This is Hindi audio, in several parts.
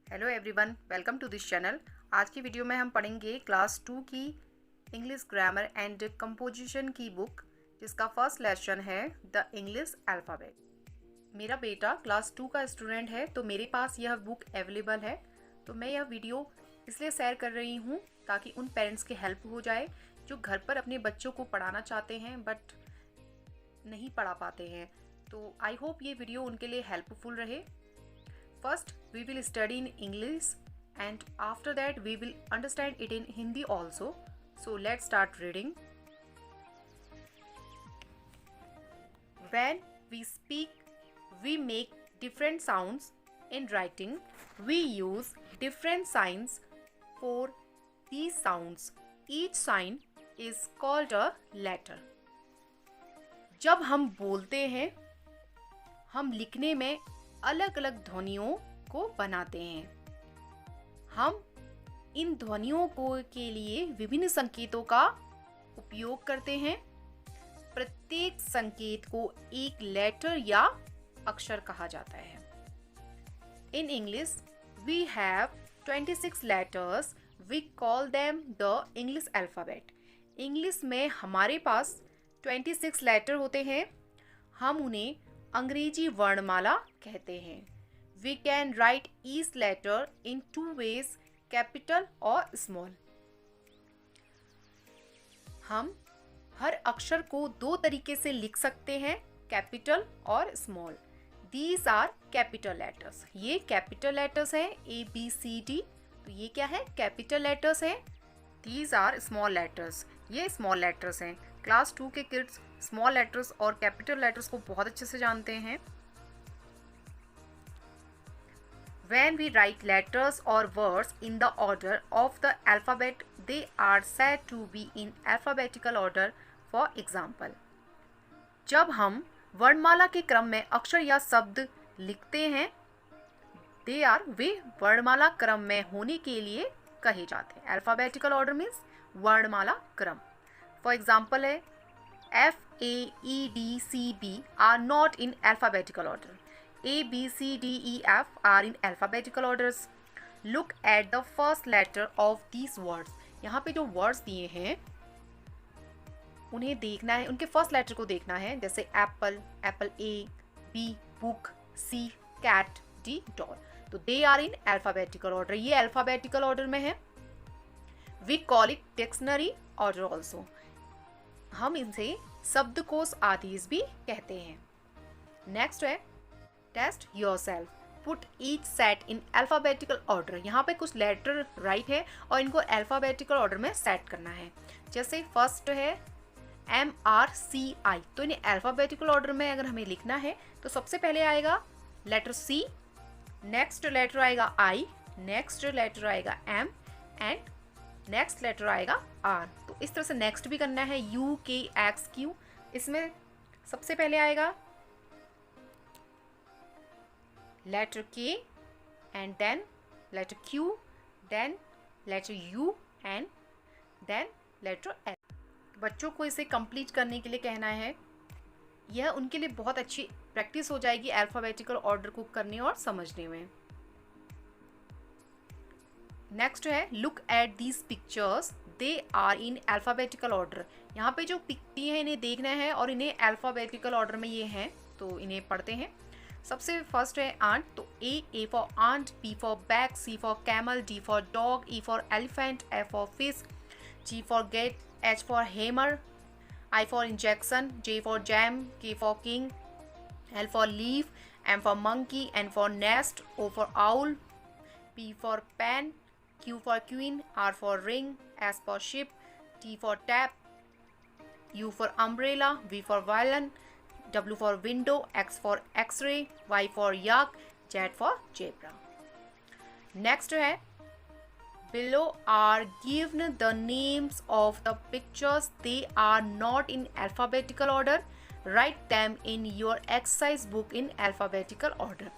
Hello everyone, welcome to this channel. आज की वीडियो में हम पढ़ेंगे क्लास 2 की इंग्लिश ग्रामर एंड कंपोजिशन की बुक, जिसका फर्स्ट लेसन है द इंग्लिश अल्फ़ाबेट। मेरा बेटा क्लास 2 का स्टूडेंट है, तो मेरे पास यह बुक अवेलेबल है। तो मैं यह वीडियो इसलिए शेयर कर रही हूँ ताकि उन पेरेंट्स की हेल्प हो जाए जो घर पर अपने बच्चों को पढ़ाना चाहते हैं बट नहीं पढ़ा पाते हैं। तो आई होप ये वीडियो उनके लिए हेल्पफुल रहे। First, we will study in English and after that we will understand it in Hindi also. So let's start reading. When we speak, we make different sounds. In writing, we use different signs for these sounds. Each sign is called a letter. जब हम बोलते हैं, हम लिखने में अलग अलग ध्वनियों को बनाते हैं। हम इन ध्वनियों को के लिए विभिन्न संकेतों का उपयोग करते हैं। प्रत्येक संकेत को एक लेटर या अक्षर कहा जाता है। In English we have 26 letters, we call them the English alphabet. English में हमारे पास 26 लेटर होते हैं, हम उन्हें अंग्रेजी वर्णमाला कहते हैं। We can write each letter in 2 ways, capital और स्मॉल। हम हर अक्षर को 2 तरीके से लिख सकते हैं, कैपिटल और small. These are capital letters. ये कैपिटल लेटर्स हैं, ABCD। तो ये क्या है? कैपिटल लेटर्स हैं। These are small letters. ये स्मॉल लेटर्स हैं। क्लास 2 के किड्स स्मॉल लेटर्स और कैपिटल लेटर्स को बहुत अच्छे से जानते हैं। When we write letters or words in the order of the alphabet, they are said to be in alphabetical order. For example, जब हम वर्णमाला के क्रम में अक्षर या शब्द लिखते हैं, वे वर्णमाला क्रम में होने के लिए कहे जाते हैं। अल्फ़ाबेटिकल ऑर्डर मीन्स वर्णमाला क्रम। फॉर एग्जाम्पल है FAEDCB are not in alphabetical order. ABCDEF are in alphabetical orders. Look at the first letter of these words. यहाँ पे जो वर्ड्स दिए हैं उन्हें देखना है, उनके फर्स्ट लेटर को देखना है। जैसे apple, apple A, B book, C cat, D doll. तो they are in alphabetical order. ये अल्फ़ाबेटिकल ऑर्डर में है। We call it dictionary order also. हम इनसे शब्दकोश आदि भी कहते हैं। नेक्स्ट है test yourself, put each set in alphabetical order. यहाँ पे कुछ लेटर राइट है और इनको अल्फ़ाबेटिकल ऑर्डर में सेट करना है। जैसे फर्स्ट है MRCI, तो इन्हें अल्फ़ाबेटिकल ऑर्डर में अगर हमें लिखना है तो सबसे पहले आएगा लेटर C, नेक्स्ट लेटर आएगा I, नेक्स्ट लेटर आएगा M एंड नेक्स्ट लेटर आएगा R। तो इस तरह से नेक्स्ट भी करना है, UKXQ। इसमें सबसे पहले आएगा letter K and then letter Q, then letter U and then letter L। बच्चों को इसे कंप्लीट करने के लिए कहना है। यह उनके लिए बहुत अच्छी प्रैक्टिस हो जाएगी अल्फ़ाबेटिकल ऑर्डर को करने और समझने में। नेक्स्ट है look at these pictures, they are in alphabetical order. यहाँ पे जो पिक्चर है इन्हें देखना है और इन्हें अल्फ़ाबेटिकल ऑर्डर में ये हैं, तो इन्हें पढ़ते हैं। सबसे फर्स्ट है आंट, तो A for ant, B for bag, C for camel, D for dog, E for elephant, F for fish, G for gate, H for hammer, I for injection, J for jam, K for king, L for leaf, M for monkey, N for nest, O for owl, P for pen, Q for queen, R for ring, S for ship, T for tap, U for umbrella, V for violin, W for window, X for x-ray, Y for yak, Z for zebra. Next है below are given the names of the pictures. They are not in alphabetical order. Write them in your exercise book in alphabetical order.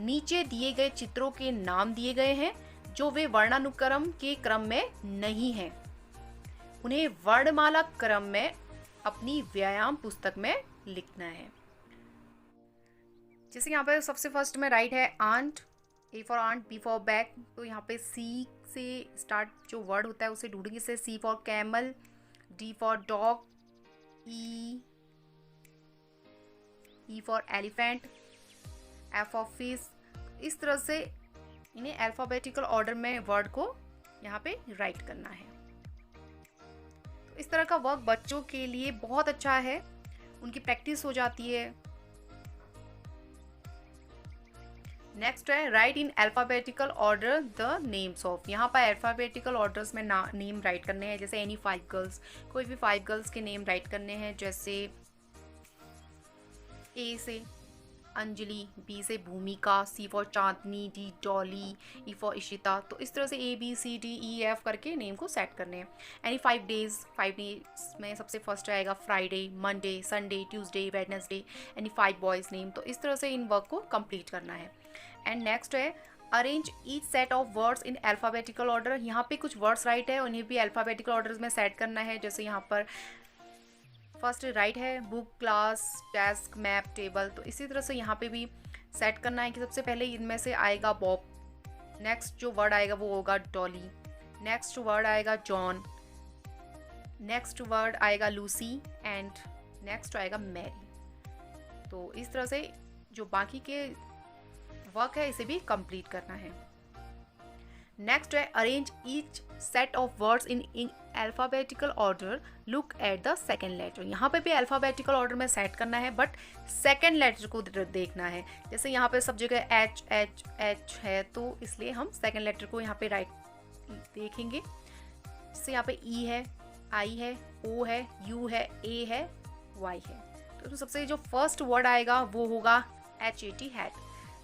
नीचे दिए गए चित्रों के नाम दिए गए हैं जो वे वर्णानुक्रम के क्रम में नहीं हैं। उन्हें वर्णमाला क्रम में अपनी व्यायाम पुस्तक में लिखना है। जैसे यहाँ पर सबसे फर्स्ट में राइट है ant, A for ant, B for bag, तो यहाँ पे C से स्टार्ट जो वर्ड होता है उसे ढूंढेंगे से C for camel, D for dog, E for elephant, F for fish. इस तरह से इन्हें अल्फ़ाबेटिकल ऑर्डर में वर्ड को यहाँ पे राइट करना है। तो इस तरह का वर्क बच्चों के लिए बहुत अच्छा है, उनकी प्रैक्टिस हो जाती है। नेक्स्ट है right in alphabetical order the names of. यहाँ पर अल्फ़ाबेटिकल ऑर्डर्स में नेम राइट करने हैं, जैसे एनी 5 गर्ल्स, कोई भी 5 गर्ल्स के नेम राइट करने हैं, जैसे ए से अंजलि, बी से Bhumika, C for Chandni, D Dolly, E for Ishita. तो इस तरह से ABCDEF करके नेम को सेट करने हैं। एनी 5 डेज, 5 डेज में सबसे फर्स्ट आएगा Friday, Monday, Sunday, Tuesday, Wednesday, any 5 boys name. तो इस तरह से इन वर्क को कंप्लीट करना है। एंड नेक्स्ट है arrange each set of words in alphabetical order. यहाँ पे कुछ वर्ड्स राइट है, उन्हें भी अल्फ़ाबेटिकल ऑर्डर में सेट करना है। जैसे यहाँ पर फर्स्ट राइट है book, class, desk, map, table. तो इसी तरह से यहाँ पे भी सेट करना है कि सबसे पहले इनमें से आएगा बॉब, नेक्स्ट जो वर्ड आएगा वो होगा डॉली, नेक्स्ट वर्ड आएगा जॉन, नेक्स्ट वर्ड आएगा लूसी एंड नेक्स्ट आएगा मैरी। तो इस तरह से जो बाकी के वर्क है इसे भी कंप्लीट करना है। नेक्स्ट है arrange each set of words in alphabetical order, look at the second letter. यहाँ पे भी अल्फ़ाबेटिकल ऑर्डर में सेट करना है, बट सेकेंड लेटर को देखना है। जैसे यहाँ पे सब जगह एच एच एच है, तो इसलिए हम सेकेंड लेटर को यहाँ पे राइट देखेंगे। जैसे यहाँ पे ई है, आई है, ओ है, यू है, ए है, वाई है। तो सबसे जो फर्स्ट वर्ड आएगा वो होगा HAT हैट।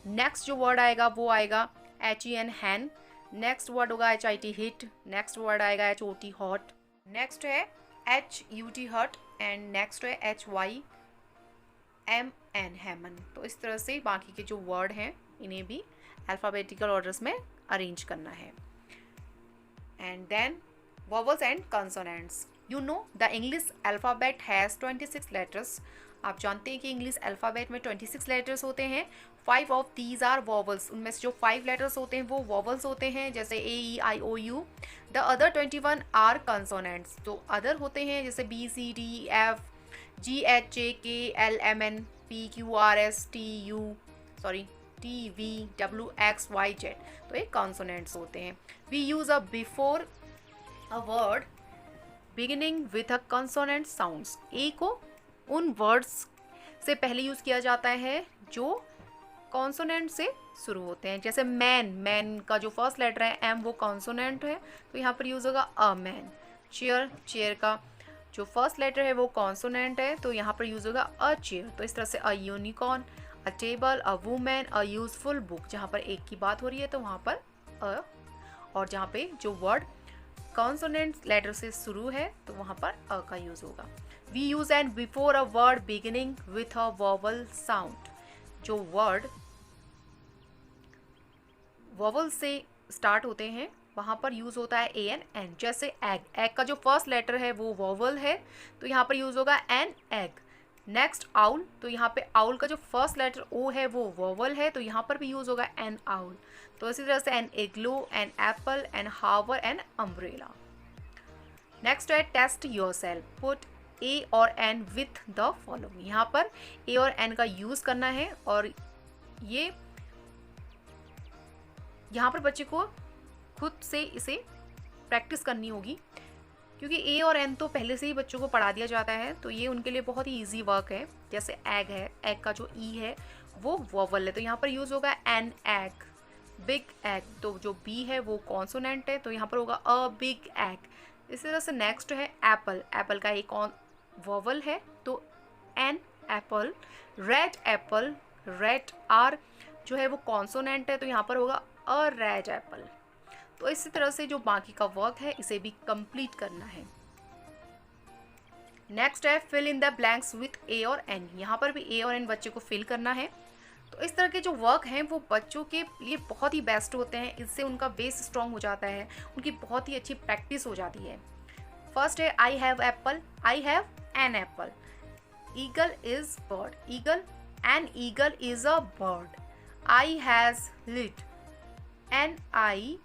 नेक्स्ट जो वर्ड आएगा वो आएगा HEN हैन। नेक्स्ट वर्ड होगा HIT हिट। नेक्स्ट वर्ड आएगा HOT हॉट। नेक्स्ट है HUT हट एंड नेक्स्ट है HYMN हैमन। तो इस तरह से बाकी के जो वर्ड हैं इन्हें भी अल्फ़ाबेटिकल ऑर्डर्स में अरेंज करना है। And then vowels and consonants. You know the English alphabet has 26 letters. आप जानते हैं कि इंग्लिश अल्फ़ाबेट में 26 लेटर्स होते हैं। 5 ऑफ दीज आर वॉवल्स। उनमें से जो 5 लेटर्स होते हैं वो वॉवल्स होते हैं, जैसे AEIOU। The other 21 are consonants. तो अदर होते हैं जैसे BCDEF, GHJKLMN, PQRS, TVWXYZ। तो ये कॉन्सोनेंट्स होते हैं। We use a before a word beginning with a consonant sounds. A को उन वर्ड्स से पहले यूज़ किया जाता है जो कॉन्सोनेंट से शुरू होते हैं। जैसे मैन, मैन का जो फर्स्ट लेटर है M वो कॉन्सोनेंट है, तो यहाँ पर यूज़ होगा अ मैन। चेयर, चेयर का जो फर्स्ट लेटर है वो कॉन्सोनेंट है, तो यहाँ पर यूज़ होगा अ चेयर। तो इस तरह से a unicorn, a table, a women, a useful book. जहाँ पर एक की बात हो रही है तो वहाँ पर अ, और जहाँ पे जो वर्ड कॉन्सोनेंट लेटर से शुरू है तो वहाँ पर अ का यूज़ होगा। We use an before a word beginning with a vowel sound. जो वर्ड वॉवल से स्टार्ट होते हैं वहाँ पर यूज़ होता है AN। जैसे एग, एग का जो फर्स्ट लेटर है वो वॉवल है, तो यहाँ पर यूज़ होगा एन एग। नेक्स्ट आउल, तो यहाँ पे आउल का जो फर्स्ट लेटर O है वो वॉवल है, तो यहाँ पर भी यूज़ होगा एन आउल। तो इसी तरह से an igloo, an apple, an hour, an umbrella. Next है test yourself. Put A और N विथ द फॉलोइंग। यहाँ पर A और N का यूज़ करना है और ये यहाँ पर बच्चे को खुद से इसे प्रैक्टिस करनी होगी, क्योंकि A और N तो पहले से ही बच्चों को पढ़ा दिया जाता है, तो ये उनके लिए बहुत ही इजी वर्क है। जैसे एग है, एग का जो E है वो वॉवल है, तो यहाँ पर यूज़ होगा एन एग। बिग एग, तो जो B है वो कॉन्सोनेंट है, तो यहाँ पर होगा अ बिग एग। इसी तरह से नेक्स्ट है एप्पल। एप्पल का एक वॉवल है तो an apple. Red apple, red R जो है वो कॉन्सोनेंट है, तो यहाँ पर होगा अ रेड एप्पल। तो इसी तरह से जो बाकी का वर्क है इसे भी कंप्लीट करना है। नेक्स्ट है fill in the blanks with A और N। यहाँ पर भी A और N बच्चे को फिल करना है। तो इस तरह के जो वर्क हैं वो बच्चों के लिए बहुत ही बेस्ट होते हैं। इससे उनका बेस स्ट्रॉन्ग हो जाता है, उनकी बहुत ही अच्छी प्रैक्टिस हो जाती है। फर्स्ट है I have apple, I have an apple. Eagle is bird, eagle, an eagle is a bird. I has lid, an I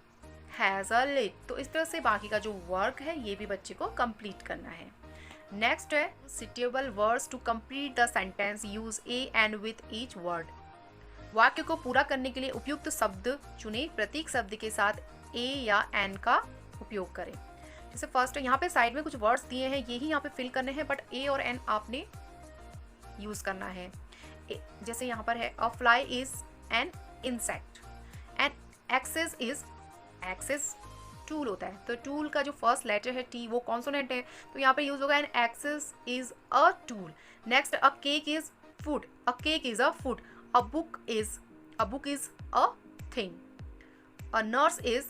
has a lid. तो इस तरह से बाकी का जो वर्क है ये भी बच्चे को कंप्लीट करना है। नेक्स्ट है suitable words to complete the sentence, use a and with each word. वाक्य को पूरा करने के लिए उपयुक्त शब्द चुने, प्रत्येक शब्द के साथ ए या एन का उपयोग करें। जैसे फर्स्ट यहाँ पे साइड में कुछ वर्ड्स दिए हैं, यही यहाँ पे फिल करने हैं, बट ए और एन आपने यूज करना है। जैसे यहाँ पर है a fly is an insect, and axes is, axes tool होता है, तो टूल का जो फर्स्ट लेटर है टी वो कॉन्सोनेंट है, तो यहाँ पे यूज होगा an axes is a tool. Next a cake is food, a cake is a food. A book is a thing. A nurse is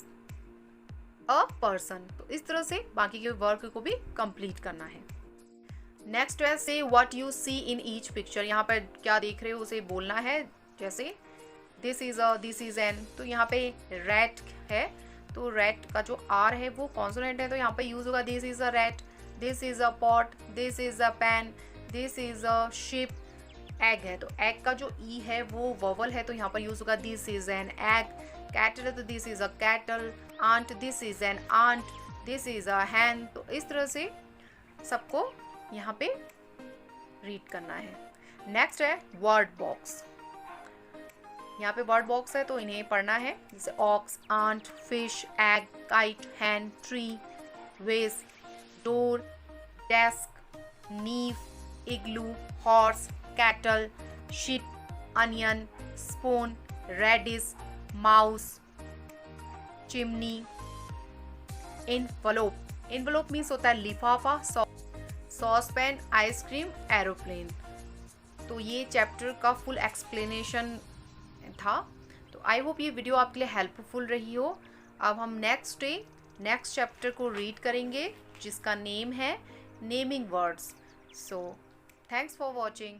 a person. तो इस तरह से बाकी के वर्क को भी कंप्लीट करना है। नेक्स्ट है say what you see in each picture. यहाँ पर क्या देख रहे हो उसे बोलना है। जैसे दिस इज एन, तो यहाँ पे रैट है, तो रैट का जो आर है वो कॉन्सोनेंट है, तो यहाँ पे यूज होगा this is a rat, this is a pot, this is a pan, this is a ship. Egg है तो एग का जो ई है वो वोवल है, तो यहाँ पर यूज होगा this is an egg. Cattle है तो this is a cattle. Ant, this is an ant, this is a hen. तो इस तरह से सबको यहाँ पे रीड करना है। नेक्स्ट है वर्ड बॉक्स। यहाँ पे वर्ड बॉक्स है तो इन्हें पढ़ना है। जैसे ox, ant, fish, egg, kite, hen, tree, vase, door, desk, knife, igloo, horse, cattle, ship, onion, spoon, radish, mouse, chimney, envelope. Envelope means होता है लिफाफा, सॉसपैन, आइसक्रीम, एरोप्लेन। तो ये चैप्टर का फुल एक्सप्लेनेशन था। तो आई होप ये वीडियो आपके लिए हेल्पफुल रही हो। अब हम नेक्स्ट चैप्टर को रीड करेंगे जिसका नेम है naming words. So thanks for watching.